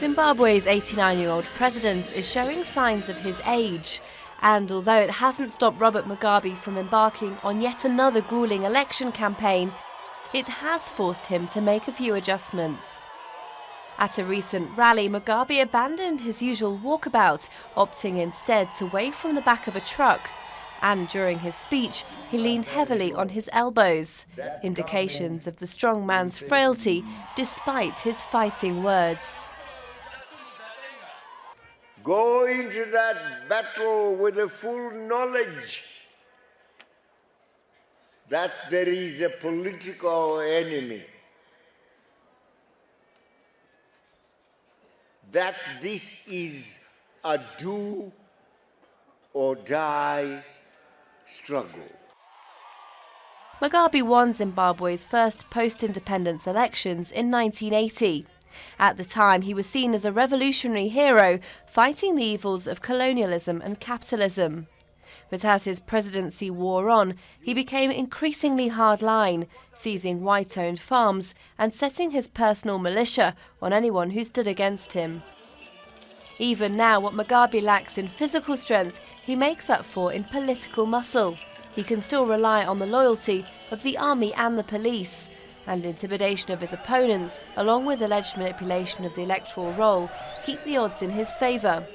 Zimbabwe's 89-year-old president is showing signs of his age, and although it hasn't stopped Robert Mugabe from embarking on yet another grueling election campaign, it has forced him to make a few adjustments. At a recent rally, Mugabe abandoned his usual walkabout, opting instead to wave from the back of a truck. And during his speech, he leaned heavily on his elbows, indications of the strong man's frailty despite his fighting words. Go into that battle with the full knowledge that there is a political enemy, that this is a do or die struggle. Mugabe won Zimbabwe's first post-independence elections in 1980. At the time, he was seen as a revolutionary hero, fighting the evils of colonialism and capitalism. But as his presidency wore on, he became increasingly hardline, seizing white-owned farms and setting his personal militia on anyone who stood against him. Even now, what Mugabe lacks in physical strength, he makes up for in political muscle. He can still rely on the loyalty of the army and the police, and intimidation of his opponents, along with alleged manipulation of the electoral roll, keep the odds in his favour.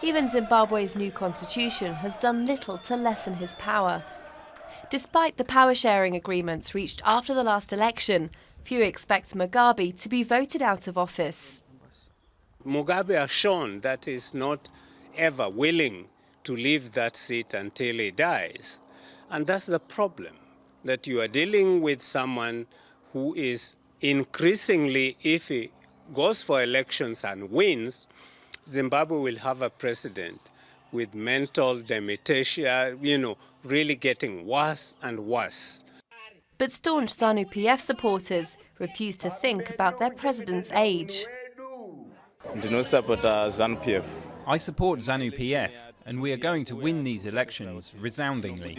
Even Zimbabwe's new constitution has done little to lessen his power. Despite the power-sharing agreements reached after the last election, few expect Mugabe to be voted out of office. Mugabe has shown that he is not ever willing to leave that seat until he dies. And that's the problem, that you are dealing with someone who is increasingly, if he goes for elections and wins, Zimbabwe will have a president with mental dementia, really getting worse and worse. But staunch ZANU-PF supporters refuse to think about their president's age. I support ZANU-PF, and we are going to win these elections resoundingly.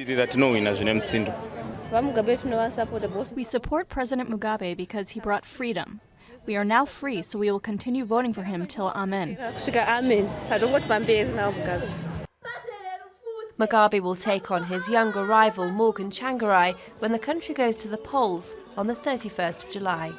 We support President Mugabe because he brought freedom. We are now free, so we will continue voting for him till Amen. Mugabe will take on his younger rival Morgan Tsvangirai when the country goes to the polls on the 31st of July.